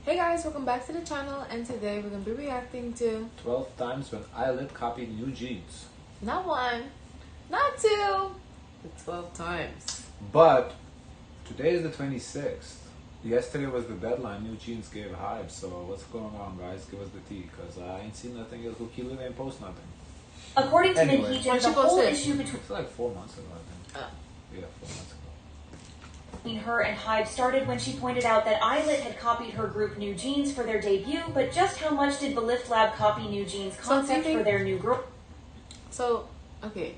Hey guys, welcome back to the channel, and today we're going to be reacting to 12 times when ILLIT copied NewJeans. not one, not two, but 12 times. But today is the 26th. Yesterday was the deadline. NewJeans gave hype. So what's going on, guys? Give us the tea, because I ain't seen nothing else. Who ain't post nothing. According to Anyway, NewJeans, the whole issue it's like 4 months ago, I think. Yeah, 4 months ago. between her and Hype started when she pointed out that ILLIT had copied her group NewJeans for their debut, but just how much did the Lift Lab copy NewJeans' concept for their new girl? So, okay,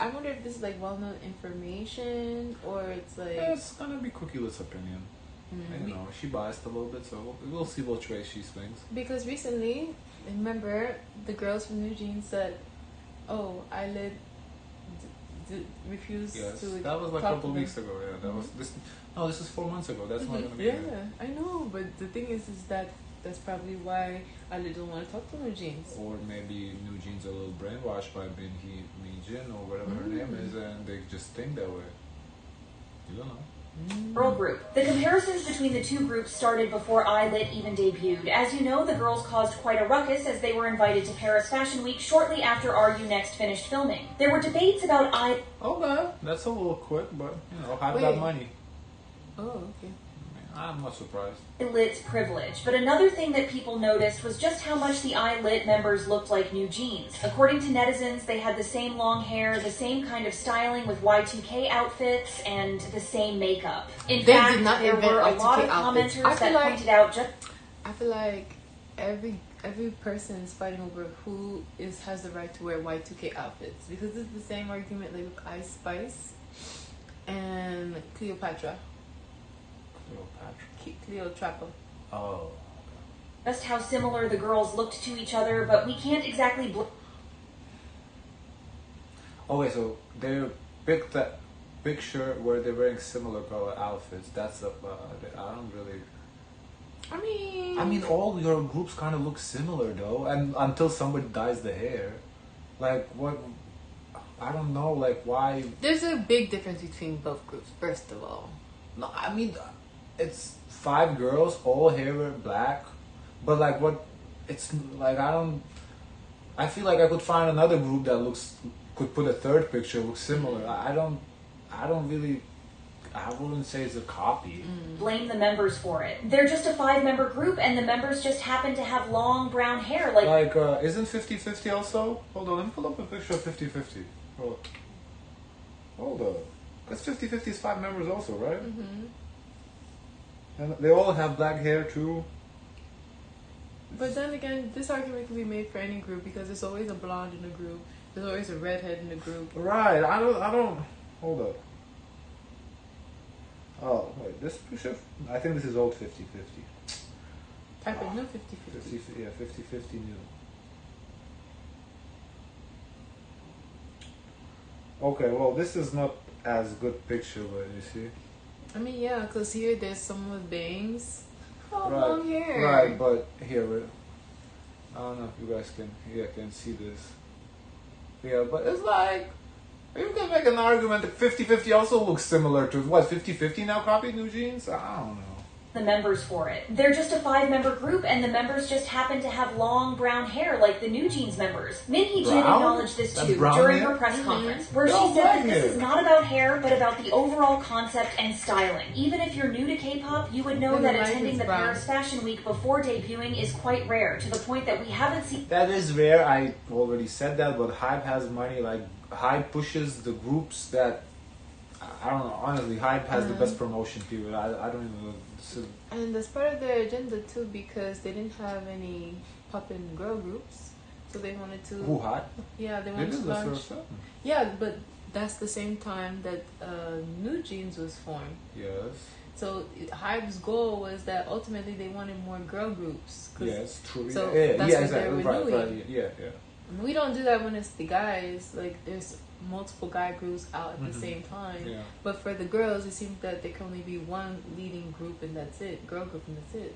I wonder if this is like well-known information, or it's like... Yeah, it's gonna be Cookie Lit's opinion. And, she biased a little bit, so we'll see which way she swings. Because recently, remember, the girls from NewJeans said, oh, ILLIT refused to that was like a couple weeks ago. Yeah, that was this. No, this is 4 months ago. That's not gonna be. Yeah, I know, but the thing is that that's probably why ILLIT don't want to talk to NewJeans. Or maybe NewJeans are a little brainwashed by Jin or whatever her name is, and they just think that way. You don't know. Girl group. The comparisons between the two groups started before ILLIT even debuted. As you know, the girls caused quite a ruckus as they were invited to Paris Fashion Week shortly after Are You Next finished filming. There were debates about Okay, that's a little quick, but Hype got money. Oh, okay. I'm not surprised. ILLIT's privilege. But another thing that people noticed was just how much the ILLIT members looked like NewJeans. According to netizens, they had the same long hair, the same kind of styling with Y2K outfits, and the same makeup. In fact, there were a lot of commenters that pointed out just... I feel like every person is fighting over who has the right to wear Y2K outfits, because it's the same argument like with Ice Spice and Cleopatra. Cleopatra. Oh. Just how similar the girls looked to each other, but we can't exactly... Oh wait, so they picked that picture where they're wearing similar color outfits. That's I don't really... I mean, all your groups kind of look similar though, and until somebody dyes the hair. Like, what... I don't know, like, why... There's a big difference between both groups, first of all. No, I mean... It's 5 girls, all hair black, but like what? It's like I feel like I could find another group that could put a third picture looks similar. I wouldn't say it's a copy. Blame the members for it. They're just a 5-member group, and the members just happen to have long brown hair. Like isn't 50-50 also? Hold on, let me pull up a picture of 50-50. Hold up, that's 50-50 is 5 members also, right? And they all have black hair too. But then again, this argument can be made for any group, because there's always a blonde in a group. There's always a redhead in the group. Right. I don't. Hold up. Oh wait, this picture. I think this is old 50-50. Type of new 50-50. Yeah, 50-50 new. Okay. Well, this is not as good picture, but you see. I mean, yeah, because here there's someone with bangs. Long hair. Right, but here, I don't know if you guys can see this. Yeah, but it's like, you can make an argument that 50-50 also looks similar to, what, 50-50 now copied NewJeans? I don't know. The members for it. They're just a 5-member group, and the members just happen to have long brown hair like the NewJeans members. Minhee Jin acknowledged this too during her press conference, where she said that this is not about hair, but about the overall concept and styling. Even if you're new to K-pop, you would know that attending the Paris Fashion Week before debuting is quite rare, to the point that we haven't seen... That is rare, I already said that, but Hype has money, like, Hype pushes the groups that... I don't know, honestly, Hype has the best promotion period. I don't even know. And that's part of their agenda too, because they didn't have any pop-in girl groups, so they wanted to... Who, Hype? Yeah, they wanted to launch... Yeah, but that's the same time that NewJeans was formed. Yes. So Hype's goal was that ultimately they wanted more girl groups. Yes, true. So that's what they were doing. Right, yeah. We don't do that when it's the guys. Like, there's multiple guy groups out at the same time. Yeah. But for the girls, it seems that there can only be one leading group, and that's it. Girl group, and that's it.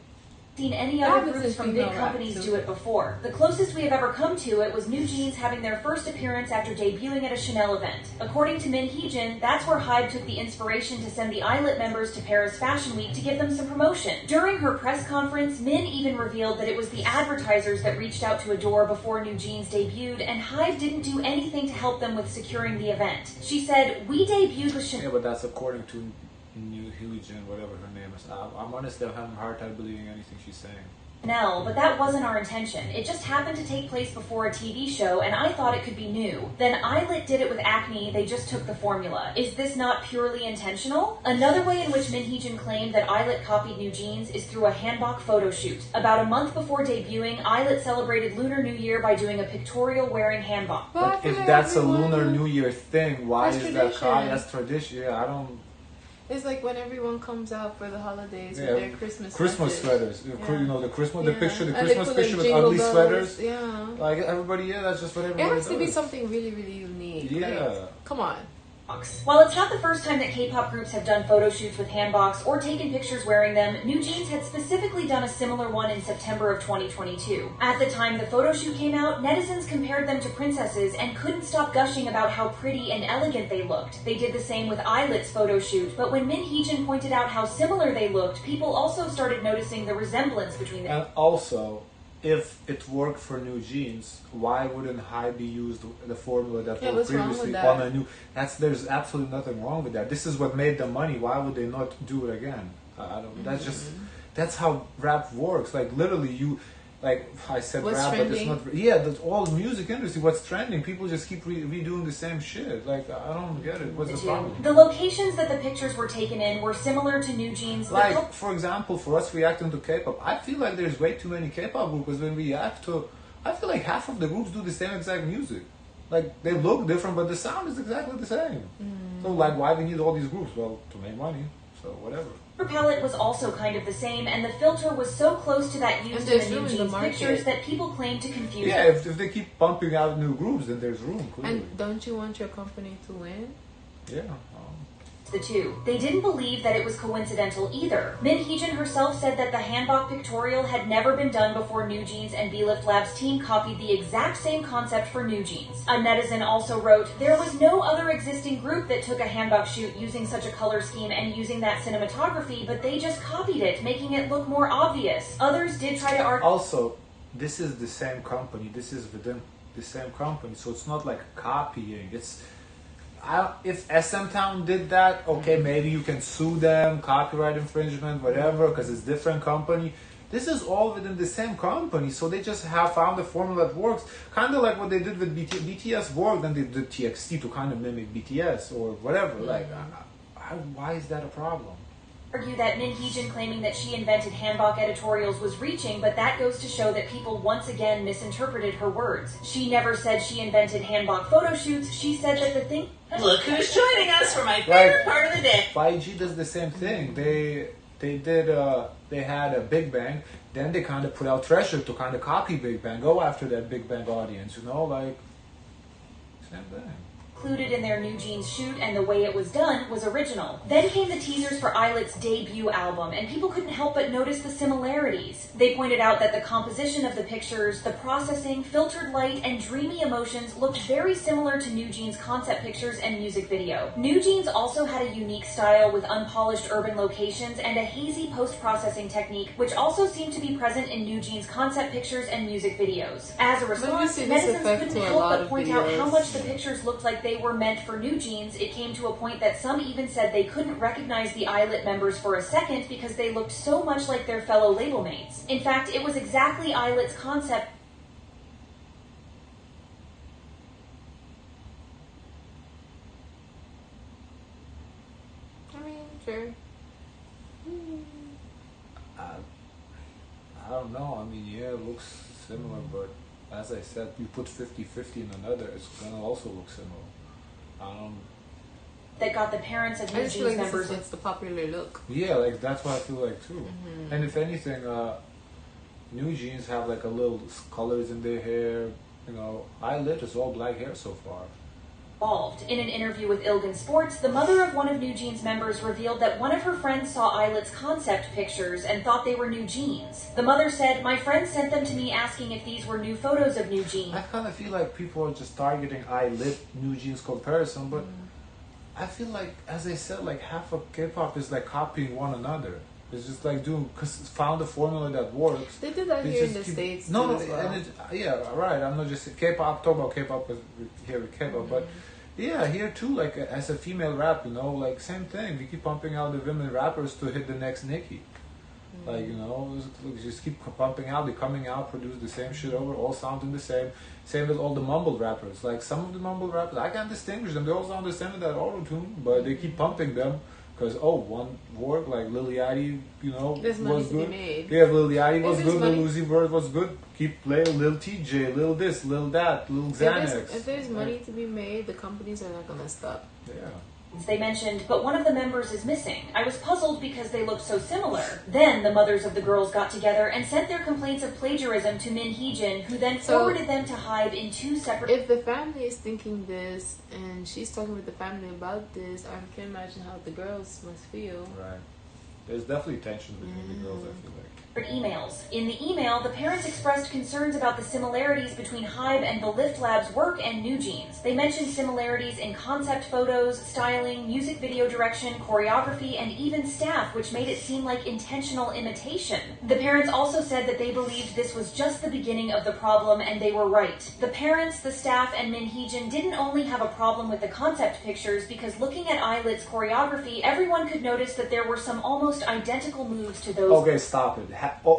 seen any other groups from big companies do it before. The closest we have ever come to it was NewJeans having their first appearance after debuting at a Chanel event. According to Min Hee-jin, that's where HYBE took the inspiration to send the ILLIT members to Paris Fashion Week to give them some promotion. During her press conference, Min even revealed that it was the advertisers that reached out to Adore before NewJeans debuted, and HYBE didn't do anything to help them with securing the event. She said, "We debuted with Chanel." Yeah, but that's according to New Jin, whatever her name is. I'm honestly having a hard time believing anything she's saying. No, but that wasn't our intention. It just happened to take place before a TV show, and I thought it could be new. Then ILLIT did it with Acne, they just took the formula. Is this not purely intentional? Another way in which Min Hee-jin claimed that ILLIT copied NewJeans is through a hanbok photo shoot. About a month before debuting, ILLIT celebrated Lunar New Year by doing a pictorial wearing hanbok. But if that's a Lunar New Year thing, why is that copy? That's tradition. Yeah, I don't... It's like when everyone comes out for the holidays with their Christmas sweaters. Yeah. You know, the Christmas picture with ugly sweaters. Yeah. Like everybody, that's just what everybody does. It has to be does. something really, really unique. Yeah. Like, come on. While it's not the first time that K-pop groups have done photo shoots with handboks or taken pictures wearing them, NewJeans had specifically done a similar one in September of 2022. At the time the photo shoot came out, netizens compared them to princesses and couldn't stop gushing about how pretty and elegant they looked. They did the same with ILLIT's photo shoot, but when Min Hee-jin pointed out how similar they looked, people also started noticing the resemblance between them. And also, if it worked for NewJeans, why wouldn't HYBE use the formula that worked previously on a new? There's absolutely nothing wrong with that. This is what made them money. Why would they not do it again? I don't. That's how rap works. Like literally, like I said, what's rap, trending? but it's not. Yeah, that's all music industry. What's trending? People just keep redoing the same shit. Like I don't get it. What's the problem? The locations that the pictures were taken in were similar to NewJeans. Like for example, for us reacting to K-pop, I feel like there's way too many K-pop groups because when we react to, I feel like half of the groups do the same exact music. Like they look different, but the sound is exactly the same. So like, why we need all these groups? Well, to make money. So whatever. The palette was also kind of the same, and the filter was so close to that used in the NewJeans pictures that people claim to confuse Yeah, them. if they keep pumping out new groups, then there's room, clearly. And don't you want your company to win? Yeah. The two. They didn't believe that it was coincidental either. Min Hee-jin herself said that the hanbok pictorial had never been done before NewJeans, and B-Lift Labs team copied the exact same concept for NewJeans. A netizen also wrote, "There was no other existing group that took a hanbok shoot using such a color scheme and using that cinematography, but they just copied it, making it look more obvious. Others did try to argue." Also, this is the same company. This is within the same company, so it's not like copying. If SM Town did that, okay, maybe you can sue them, copyright infringement, whatever, because it's different company. This is all within the same company, so they just have found a formula that works. Kind of like what they did with BTS worked, and they did TXT to kind of mimic BTS or whatever. Like, why is that a problem? Argue that Min Hee-jin claiming that she invented hanbok editorials was reaching, but that goes to show that people once again misinterpreted her words. She never said she invented hanbok photo shoots. She said that the thing... Look who's joining us for my favorite part of the day. 5G does the same thing. They had a Big Bang, then they kind of put out Treasure to kind of copy Big Bang, go after that Big Bang audience, you know, like, same thing. Included in their NewJeans shoot, and the way it was done was original. Then came the teasers for ILLIT's debut album, and people couldn't help but notice the similarities. They pointed out that the composition of the pictures, the processing, filtered light, and dreamy emotions looked very similar to NewJeans' concept pictures and music video. NewJeans also had a unique style with unpolished urban locations and a hazy post-processing technique, which also seemed to be present in NewJeans' concept pictures and music videos. As a response, netizens couldn't help but point out how much the pictures looked like they were meant for NewJeans. It came to a point that some even said they couldn't recognize the ILLIT members for a second because they looked so much like their fellow label mates. In fact, it was exactly ILLIT's concept. I mean, sure. I don't know. I mean, yeah, it looks similar, but as I said, you put 50-50 in another, it's gonna also look similar. That got the parents of NewJeans members. It's the popular look. Yeah, like that's what I feel like too. And if anything, NewJeans have like a little colors in their hair. You know, ILLIT is all black hair so far. involved. In an interview with ILLIT Sports, the mother of one of NewJeans members revealed that one of her friends saw ILLIT's concept pictures and thought they were NewJeans. The mother said, "My friend sent them to me asking if these were new photos of NewJeans." I kind of feel like people are just targeting ILLIT NewJeans comparison, but I feel like, as I said, like half of K-pop is like copying one another. It's just like doing, because found a formula that works. They did that here in the States too. No, as well. and yeah, right. I'm not just K-pop. Talking about K-pop here with K-pop, but yeah, here too. Like as a female rap, you know, like same thing. We keep pumping out the women rappers to hit the next Nicki. Like, you know, just keep pumping out. They're coming out, produce the same shit over, all sounding the same. Same with all the mumble rappers. Like some of the mumble rappers, I can't distinguish them. They all sound the same with that auto-tune, but they keep pumping them. Because, one work, like Lil Yachty, you know, There's was money to good. be made. Yeah, Lil Yachty was If good, there's Lil Uzi Vert was good. Keep playing Lil TJ, Lil this, Lil that, Lil Xanax. If there's money to be made, the companies are not going to stop. Yeah. They mentioned, but one of the members is missing. I was puzzled because they looked so similar. Then the mothers of the girls got together and sent their complaints of plagiarism to Min Hee-jin, who then forwarded them to HYBE in 2 separate... If the family is thinking this, and she's talking with the family about this, I can imagine how the girls must feel. Right. There's definitely tension between the girls, I feel like. emails. In the email, the parents expressed concerns about the similarities between HYBE and the Lift Lab's work and NewJeans. They mentioned similarities in concept photos, styling, music video direction, choreography, and even staff, which made it seem like intentional imitation. The parents also said that they believed this was just the beginning of the problem, and they were right. The parents, the staff, and Min Hee-jin didn't only have a problem with the concept pictures, because looking at ILLIT's choreography, everyone could notice that there were some almost identical moves to those. Okay, stop it.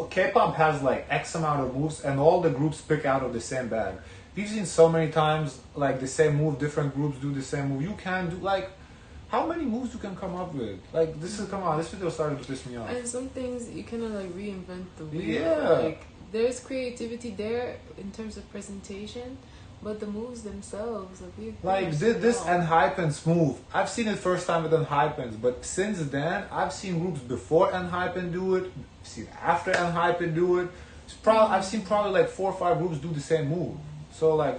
K-pop has like X amount of moves, and all the groups pick out of the same bag. We've seen so many times like the same move, different groups do the same move. You can do like, how many moves you can come up with? Like this is, come on, this video started to piss me off. And some things you cannot like reinvent the wheel. Yeah. Like there's creativity there in terms of presentation, but the moves themselves, like this and Hype and Smooth. I've seen it first time with Hype and, but since then I've seen groups before Hype and do it. I've seen after Hype and do it. It's I've seen probably like 4 or 5 groups do the same move. So like,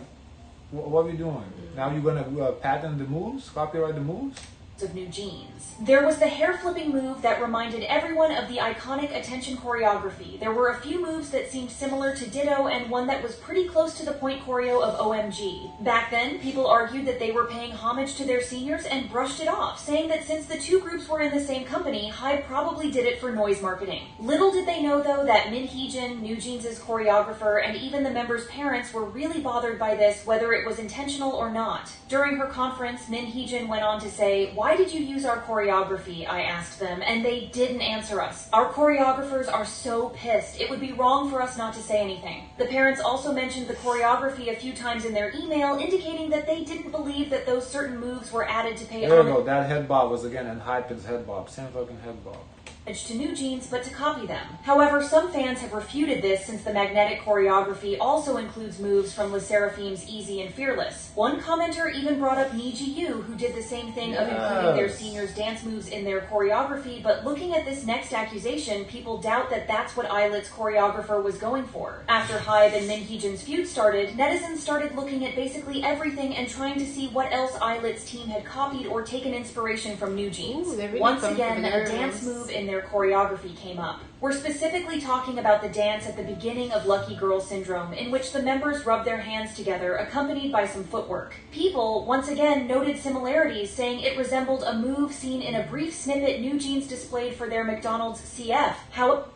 what are we doing? Now you're gonna patent the moves, copyright the moves? Of NewJeans. There was the hair flipping move that reminded everyone of the iconic attention choreography. There were a few moves that seemed similar to Ditto and one that was pretty close to the point choreo of OMG. Back then, people argued that they were paying homage to their seniors and brushed it off, saying that since the two groups were in the same company, HYBE probably did it for noise marketing. Little did they know though that Min Hee-jin, NewJeans' choreographer, and even the members' parents were really bothered by this, whether it was intentional or not. During her conference, Min Hee-jin went on to say, "Why did you use our choreography?" I asked them, and they didn't answer us. Our choreographers are so pissed. It would be wrong for us not to say anything. The parents also mentioned the choreography a few times in their email, indicating that they didn't believe that those certain moves were added to pay There you go, that head bob was again Hypen's head bob. Same fucking head bob. To NewJeans, but to copy them. However, some fans have refuted this since the magnetic choreography also includes moves from Le Sserafim's Easy and Fearless. One commenter even brought up NewJeans, who did the same thing of including their seniors' dance moves in their choreography, but looking at this next accusation, people doubt that that's what ILLIT's choreographer was going for. After HYBE and Min Hee-jin's feud started, netizens started looking at basically everything and trying to see what else ILLIT's team had copied or taken inspiration from NewJeans. Once again, a dance move in their choreography came up. We're specifically talking about the dance at the beginning of Lucky Girl Syndrome, in which the members rub their hands together, accompanied by some footwork. People, once again, noted similarities, saying it resembled a move seen in a brief snippet NewJeans displayed for their McDonald's CF. However,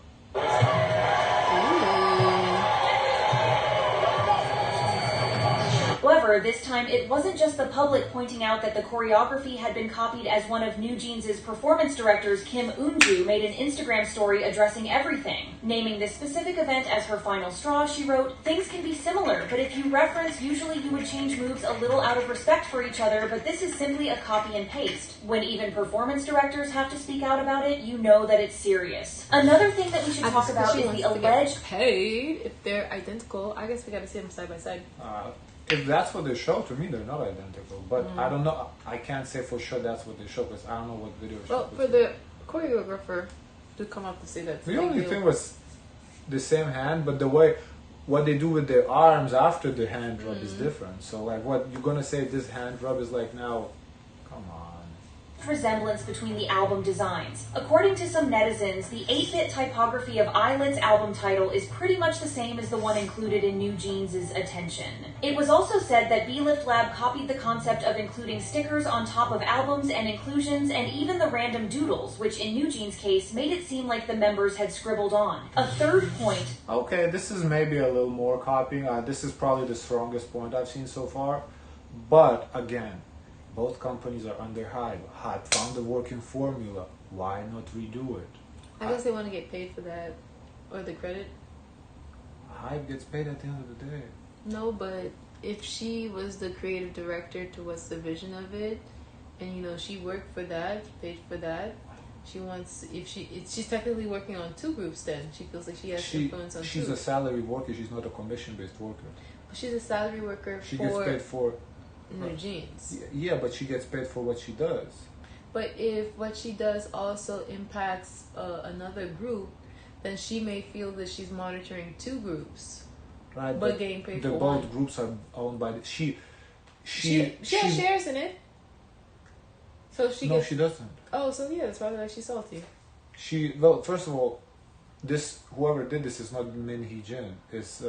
this time it wasn't just the public pointing out that the choreography had been copied, as one of NewJeans' performance directors, Kim Eun-ju, made an Instagram story addressing everything. Naming this specific event as her final straw, she wrote, "Things can be similar, but if you reference, usually you would change moves a little out of respect for each other, but this is simply a copy and paste. When even performance directors have to speak out about it, you know that it's serious." Another thing that we should talk about is the alleged paid. If they're identical, I guess we gotta see them side by side. If that's what they show, to me they're not identical. But I don't know. I can't say for sure that's what they show because I don't know what video. Well, for the choreographer to come up to say that. The only thing was the same hand, but the way what they do with their arms after the hand rub is different. So like what you're gonna say this hand rub is like now, come on. Resemblance between the album designs. According to some netizens, the 8-bit typography of ILLIT's album title is pretty much the same as the one included in NewJeans' Attention. It was also said that B-Lift Lab copied the concept of including stickers on top of albums and inclusions and even the random doodles, which in NewJeans' case made it seem like the members had scribbled on. A third point... Okay, this is maybe a little more copying. This is probably the strongest point I've seen so far. But again, both companies are under Hybe. Hybe found a working formula. Why not redo it? I guess they want to get paid for that. Or the credit. Hybe gets paid at the end of the day. No, but if she was the creative director to what's the vision of it, and you know, she worked for that, paid for that, she wants, she's technically working on two groups then. She feels like she has influence on She's two. a salary worker, she's not a commission-based worker. But she's a salary worker She gets paid for... NewJeans. Yeah, but she gets paid for what she does. But if what she does also impacts another group, then she may feel that she's monitoring two groups, right? But getting paid for both one. Groups are owned by she has shares in it. So she she doesn't. Oh, so yeah, that's probably why she's salty. Well, first of all, whoever did this is not Min Hee Jin. It's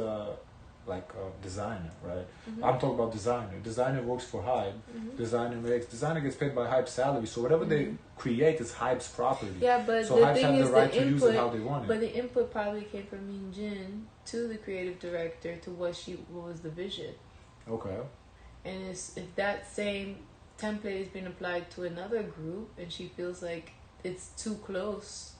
like a designer, right? I'm talking about designer. Designer works for Hybe. Designer gets paid by Hybe's salary. So whatever they create is Hybe's property. Yeah, but so the Hybe's thing have is, the right the to input, use it how they want it. But the input probably came from Min Jin to the creative director to what was the vision. Okay. And if that same template is being applied to another group and she feels like it's too close,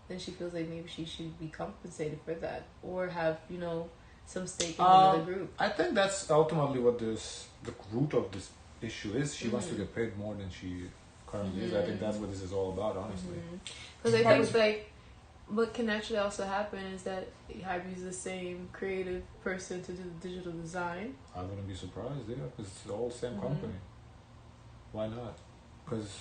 then she feels like maybe she should be compensated for that or have, you know, some stake in another group. I think that's ultimately what the root of this issue is. She wants to get paid more than she currently is. I think that's what this is all about, honestly. Because I think like what can actually also happen is that Hybe uses the same creative person to do the digital design. I wouldn't be surprised, yeah, because it's all the same company. Why not? Because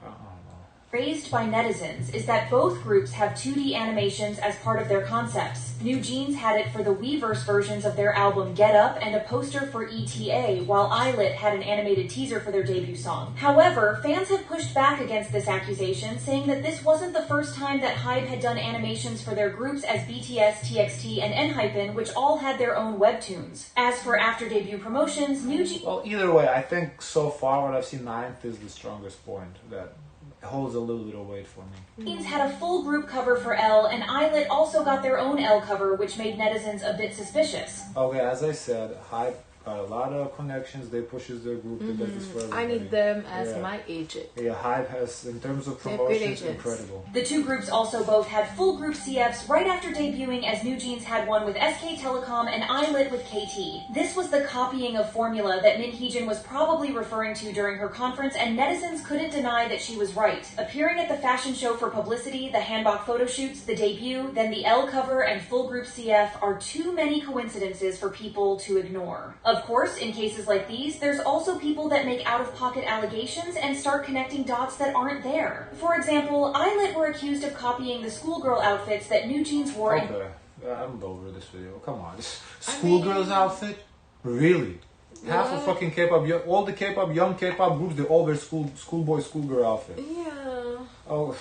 I don't know. Raised by netizens is that both groups have 2D animations as part of their concepts. NewJeans had it for the Weverse versions of their album Get Up and a poster for ETA, while ILLIT had an animated teaser for their debut song. However, fans have pushed back against this accusation, saying that this wasn't the first time that Hybe had done animations for their groups as BTS, TXT, and NHYPEN, which all had their own webtoons. As for after-debut promotions, NewJeans... Well, either way, I think so far what I've seen, Ninth is the strongest point that holds a little bit of weight for me. NewJeans had a full group cover for L, and ILLIT also got their own L cover, which made netizens a bit suspicious. Okay, as I said, Hybe got a lot of connections. They pushes their group. They does this for everybody. I need them as my agent. Yeah, Hybe has, in terms of promotions, incredible. The two groups also both had full group CFs right after debuting, as NewJeans had one with SK Telecom and ILLIT with KT. This was the copying of formula that Min Hee Jin was probably referring to during her conference, and netizens couldn't deny that she was right. Appearing at the fashion show for publicity, the Hanbok photo shoots, the debut, then the L cover and full group CF are too many coincidences for people to ignore. Of course, in cases like these, there's also people that make out-of-pocket allegations and start connecting dots that aren't there. For example, ILLIT were accused of copying the schoolgirl outfits that NewJeans wore. Okay, I'm over this video. Come on, schoolgirl's outfit? Really? Half of fucking K-pop, all the K-pop, young K-pop groups, they all wear schoolboy, schoolgirl outfit. Yeah. Oh.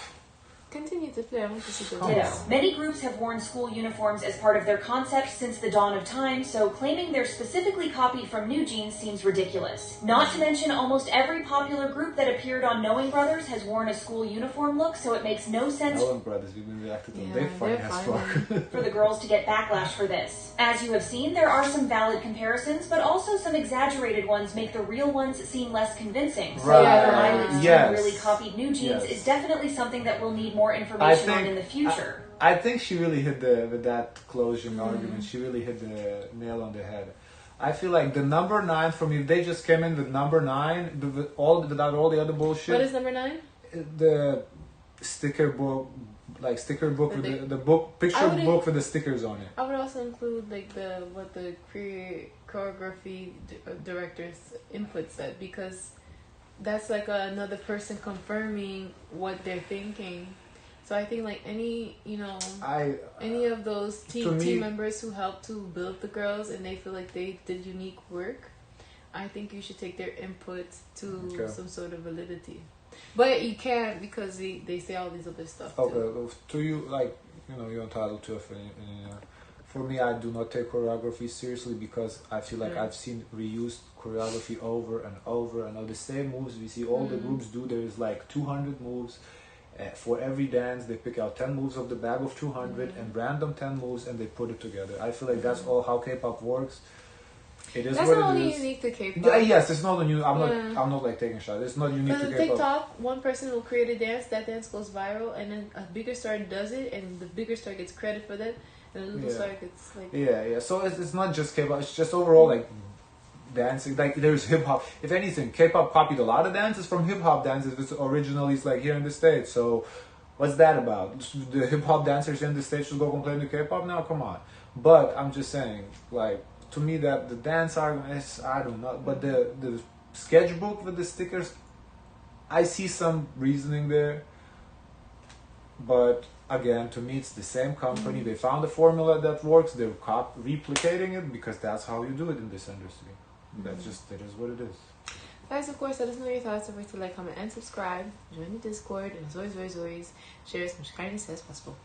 Continue to play. I want to see the Ditto. Many groups have worn school uniforms as part of their concept since the dawn of time, so claiming they're specifically copied from NewJeans seems ridiculous. Not to mention, almost every popular group that appeared on Knowing Brothers has worn a school uniform look, so it makes no sense Knowing Brothers, we've been reacting to them. They're funny as fuck. for the girls to get backlash for this. As you have seen, there are some valid comparisons, but also some exaggerated ones make the real ones seem less convincing. So whether ILLIT's team really copied NewJeans is definitely something that we'll need more information on in the future. I think she really hit with that closing argument. She really hit the nail on the head. I feel like the number 9 for me, if they just came in with number 9 without all the other bullshit. What is number 9? The sticker book, like sticker book with the book picture book with the stickers on it. I would also include like what the choreography director's input said, because that's like another person confirming what they're thinking. So I think like any of those team members who help to build the girls and they feel like they did unique work, I think you should take their input to some sort of validity. But you can't because they say all these other stuff. Okay, to you, like, you're entitled to opinion. For me, I do not take choreography seriously because I feel like I've seen reused choreography over and over and over. The same moves we see all the groups do. There's like 200 moves. For every dance, they pick out 10 moves of the bag of 200 and random 10 moves and they put it together. I feel like that's all how K-pop works. It is that's what not it only is. Unique to K-pop. Yeah, yes, it's not a new. I'm not like taking a shot. It's not unique to K-pop. TikTok, one person will create a dance. That dance goes viral, and then a bigger star does it, and the bigger star gets credit for that, and the little star gets like. Yeah. So it's not just K-pop. It's just overall like dancing. Like there's hip hop. If anything, K-pop copied a lot of dances from hip hop dances, which originally is like here in the States. So what's that about? The hip hop dancers in the States should go complain to K-pop now? Come on. But I'm just saying, like. To me, that the dance argument is, I don't know, but the sketchbook with the stickers, I see some reasoning there. But again, to me, it's the same company. They found a formula that works. They're replicating it because that's how you do it in this industry. That is what it is. Guys, of course, let us know your thoughts. Don't forget to like, comment, and subscribe. Join the Discord. And as always, share as much kindness as possible.